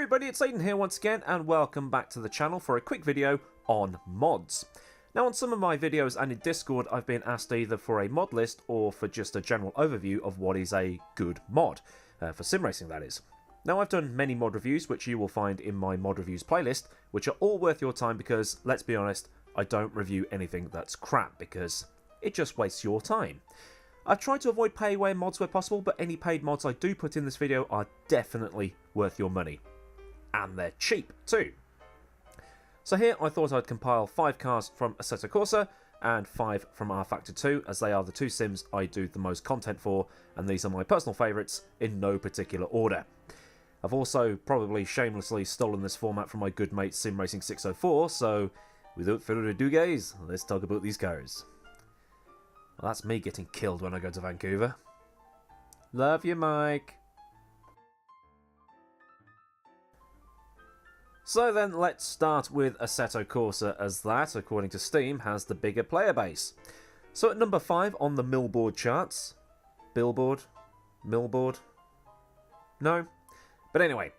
everybody, it's Aidan here once again, and welcome back to the channel for a quick video on mods. Now, on some of my videos and in Discord, I've been asked either for a mod list or for just a general overview of what is a good mod, for sim racing that is. Now, I've done many mod reviews, which you will find in my mod reviews playlist, which are all worth your time because, let's be honest, I don't review anything that's crap because it just wastes your time. I've tried to avoid payware mods where possible, but any paid mods I do put in this video are definitely worth your money. And they're cheap too. So here I thought I'd compile 5 cars from Assetto Corsa and 5 from rFactor 2, as they are the two sims I do the most content for, and these are my personal favourites in no particular order. I've also probably shamelessly stolen this format from my good mate SimRacing604, so without further ado guys, let's talk about these cars. Well, that's me getting killed when I go to Vancouver. Love you, Mike. So then, let's start with Assetto Corsa, as that, according to Steam, has the bigger player base. So at number 5 on the Millboard charts... Billboard? Millboard? No? But anyway,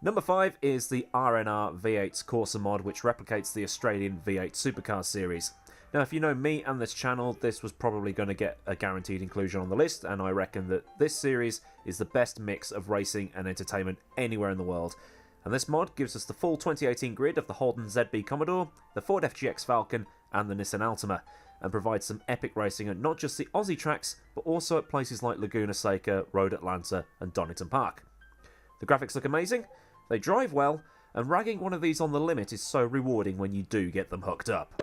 number 5 is the RNR V8 Corsa mod, which replicates the Australian V8 Supercars series. Now, if you know me and this channel, this was probably going to get a guaranteed inclusion on the list, and I reckon that this series is the best mix of racing and entertainment anywhere in the world. And this mod gives us the full 2018 grid of the Holden ZB Commodore, the Ford FGX Falcon, and the Nissan Altima, and provides some epic racing at not just the Aussie tracks, but also at places like Laguna Seca, Road Atlanta, and Donington Park. The graphics look amazing, they drive well, and ragging one of these on the limit is so rewarding when you do get them hooked up.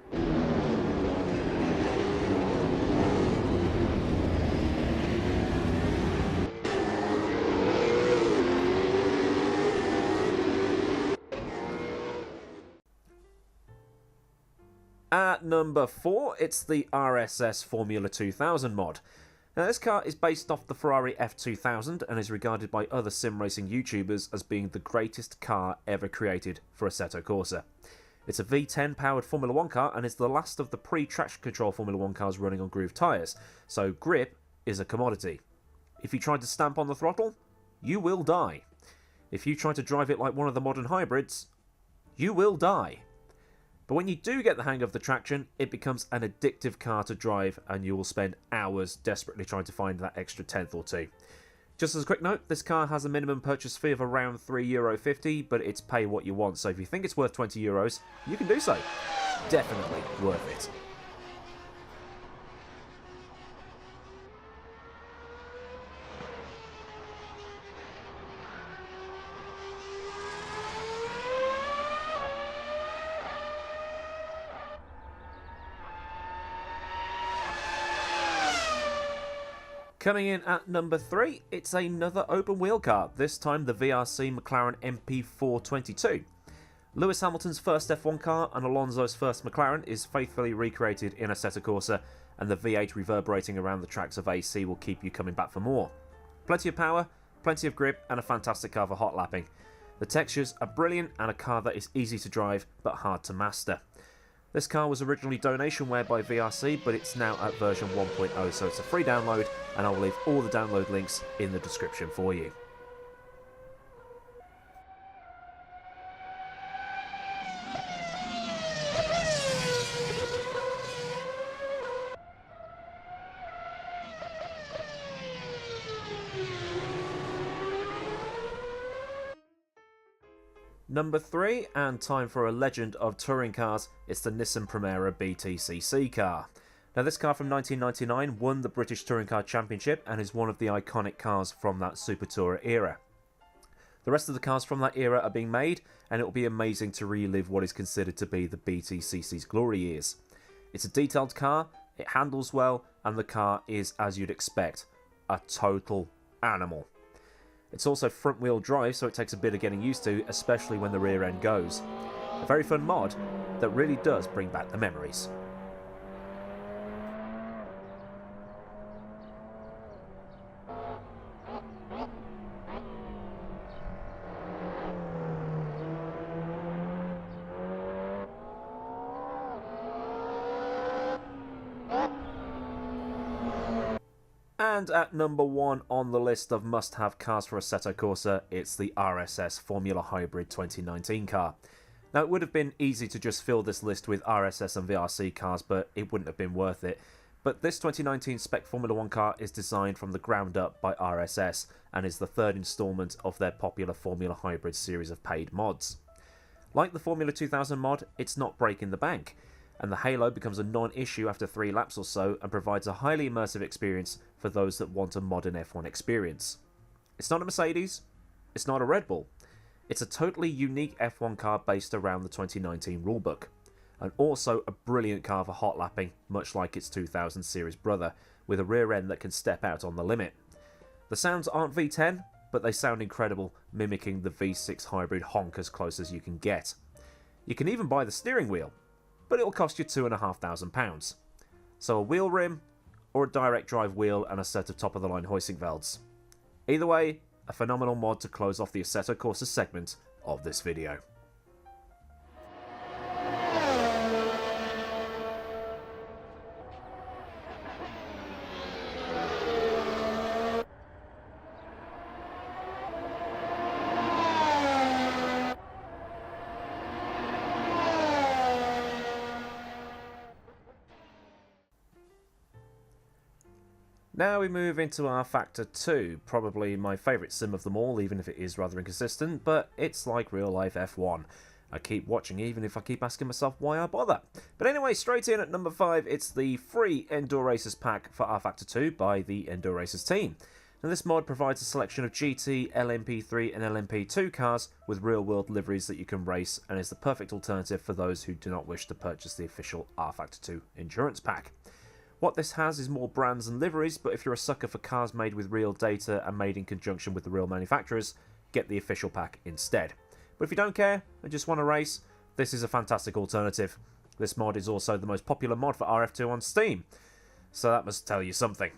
At number 4, it's the RSS Formula 2000 mod. Now, this car is based off the Ferrari F2000 and is regarded by other sim racing YouTubers as being the greatest car ever created for Assetto Corsa. It's a V10 powered Formula 1 car and is the last of the pre-traction control Formula 1 cars running on grooved tyres, so grip is a commodity. If you try to stamp on the throttle, you will die. If you try to drive it like one of the modern hybrids, you will die. But when you do get the hang of the traction, it becomes an addictive car to drive, and you will spend hours desperately trying to find that extra tenth or two. Just as a quick note, this car has a minimum purchase fee of around €3.50, but it's pay what you want, so if you think it's worth €20, you can do so. Definitely worth it. Coming in at number 3, it's another open wheel car, this time the VRC McLaren MP4-22. Lewis Hamilton's first F1 car and Alonso's first McLaren is faithfully recreated in Assetto Corsa, and the V8 reverberating around the tracks of AC will keep you coming back for more. Plenty of power, plenty of grip, and a fantastic car for hot lapping. The textures are brilliant and a car that is easy to drive but hard to master. This car was originally donationware by VRC, but it's now at version 1.0, so it's a free download, and I'll leave all the download links in the description for you. Number 3, and time for a legend of touring cars, it's the Nissan Primera BTCC car. Now, this car from 1999 won the British Touring Car Championship and is one of the iconic cars from that Super Tourer era. The rest of the cars from that era are being made, and it will be amazing to relive what is considered to be the BTCC's glory years. It's a detailed car, it handles well, and the car is, as you'd expect, a total animal. It's also front-wheel drive, so it takes a bit of getting used to, especially when the rear end goes. A very fun mod that really does bring back the memories. And at number 1 on the list of must-have cars for Assetto Corsa, it's the RSS Formula Hybrid 2019 car. Now, it would have been easy to just fill this list with RSS and VRC cars, but it wouldn't have been worth it. But this 2019 spec Formula 1 car is designed from the ground up by RSS and is the third instalment of their popular Formula Hybrid series of paid mods. Like the Formula 2000 mod, it's not breaking the bank, and the halo becomes a non-issue after 3 laps or so and provides a highly immersive experience for those that want a modern F1 experience. It's not a Mercedes, it's not a Red Bull, it's a totally unique F1 car based around the 2019 rulebook, and also a brilliant car for hot lapping, much like its 2000 series brother, with a rear end that can step out on the limit. The sounds aren't V10, but they sound incredible, mimicking the V6 hybrid honk as close as you can get. You can even buy the steering wheel, but it'll cost you £2,500. So a wheel rim, or a direct drive wheel and a set of top-of-the-line hoisting belts. Either way, a phenomenal mod to close off the Assetto Corsa segment of this video. Now we move into rFactor 2, probably my favourite sim of them all, even if it is rather inconsistent, but it's like real life F1. I keep watching even if I keep asking myself why I bother. But anyway, straight in at number 5, it's the free Enduracers pack for rFactor 2 by the Enduracers team. Now this mod provides a selection of GT, LMP3 and LMP2 cars with real-world liveries that you can race, and is the perfect alternative for those who do not wish to purchase the official rFactor 2 endurance pack. What this has is more brands and liveries, but if you're a sucker for cars made with real data and made in conjunction with the real manufacturers, get the official pack instead. But if you don't care and just want to race, this is a fantastic alternative. This mod is also the most popular mod for RF2 on Steam, so that must tell you something.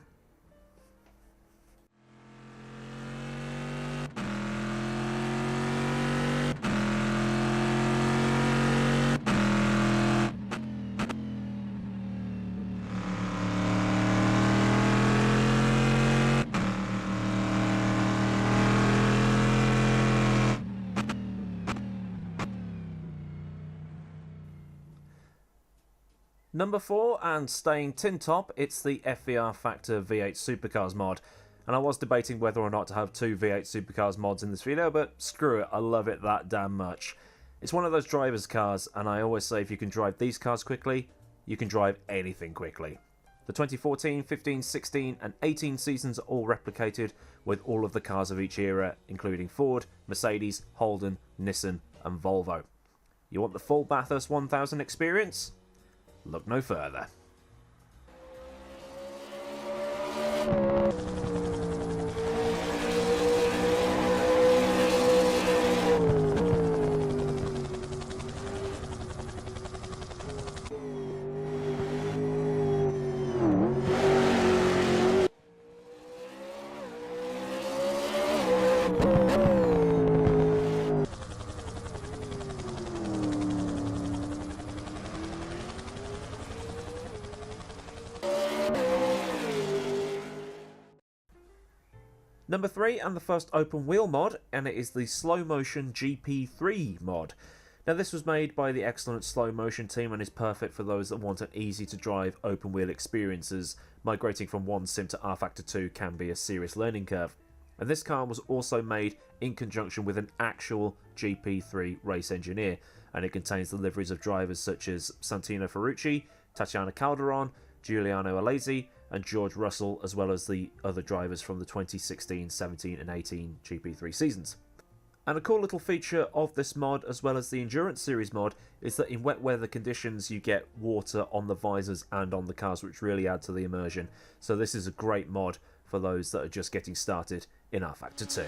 Number 4, and staying tin top, it's the FVRFactor V8 Supercars mod. And I was debating whether or not to have 2 V8 Supercars mods in this video, but screw it, I love it that damn much. It's one of those drivers' cars, and I always say if you can drive these cars quickly, you can drive anything quickly. The 2014, 15, 16 and 18 seasons are all replicated with all of the cars of each era, including Ford, Mercedes, Holden, Nissan and Volvo. You want the full Bathurst 1000 experience? Look no further. Number 3, and the first open wheel mod, and it is the Motion GP3 mod. Now this was made by the excellent Slow Motion team and is perfect for those that want an easy to drive open wheel experiences. Migrating from one sim to rFactor 2 can be a serious learning curve. And this car was also made in conjunction with an actual GP3 race engineer, and it contains the liveries of drivers such as Santino Ferrucci, Tatiana Calderon, Giuliano Alesi and George Russell, as well as the other drivers from the 2016, 17 and 18 GP3 seasons. And a cool little feature of this mod, as well as the Endurance Series mod, is that in wet weather conditions you get water on the visors and on the cars, which really add to the immersion. So this is a great mod for those that are just getting started in rFactor 2.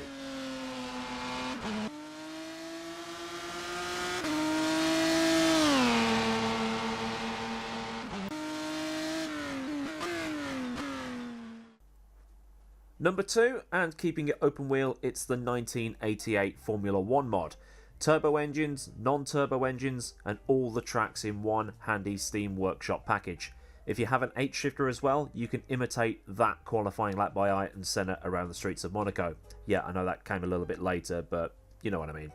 Number 2, and keeping it open wheel, it's the 1988 Formula 1 mod. Turbo engines, non-turbo engines, and all the tracks in one handy Steam Workshop package. If you have an 8-shifter as well, you can imitate that qualifying lap by eye and send it around the streets of Monaco. Yeah, I know that came a little bit later, but you know what I mean.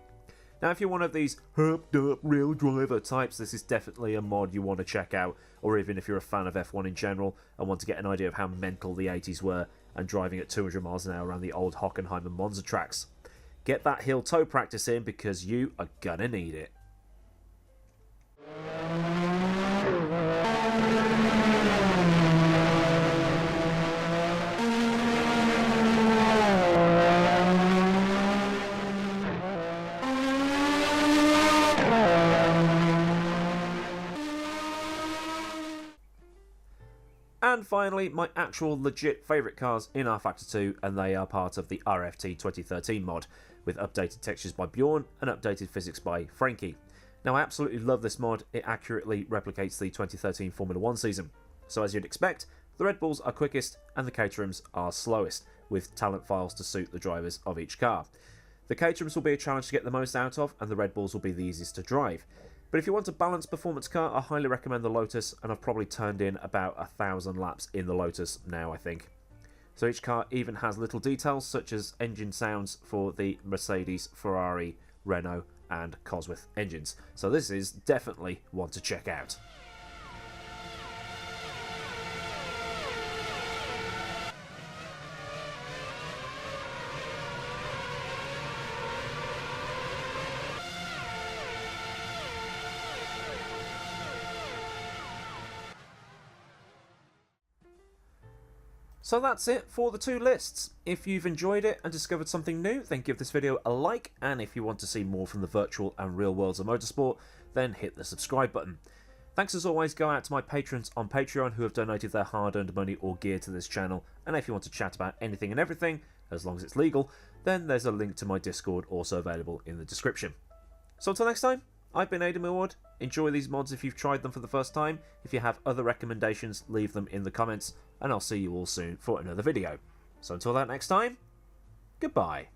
Now, if you're one of these herped-up real driver types, this is definitely a mod you want to check out, or even if you're a fan of F1 in general and want to get an idea of how mental the 80s were and driving at 200 miles an hour around the old Hockenheim and Monza tracks. Get that heel toe practice in because you are gonna need it. And finally, my actual legit favourite cars in rFactor 2, and they are part of the RFT 2013 mod, with updated textures by Bjorn and updated physics by Frenky. Now, I absolutely love this mod. It accurately replicates the 2013 Formula 1 season. So as you'd expect, the Red Bulls are quickest and the Caterhams are slowest, with talent files to suit the drivers of each car. The Caterhams will be a challenge to get the most out of, and the Red Bulls will be the easiest to drive. But if you want a balanced performance car, I highly recommend the Lotus, and I've probably turned in about 1,000 laps in the Lotus now, I think. So each car even has little details, such as engine sounds for the Mercedes, Ferrari, Renault and Cosworth engines. So this is definitely one to check out. So that's it for the 2 lists. If you've enjoyed it and discovered something new, then give this video a like, and if you want to see more from the virtual and real worlds of motorsport, then hit the subscribe button. Thanks as always go out to my patrons on Patreon who have donated their hard-earned money or gear to this channel, and if you want to chat about anything and everything, as long as it's legal, then there's a link to my Discord also available in the description. So until next time, I've been Aidan Millward. Enjoy these mods if you've tried them for the first time. If you have other recommendations, leave them in the comments, and I'll see you all soon for another video. So until that next time, goodbye.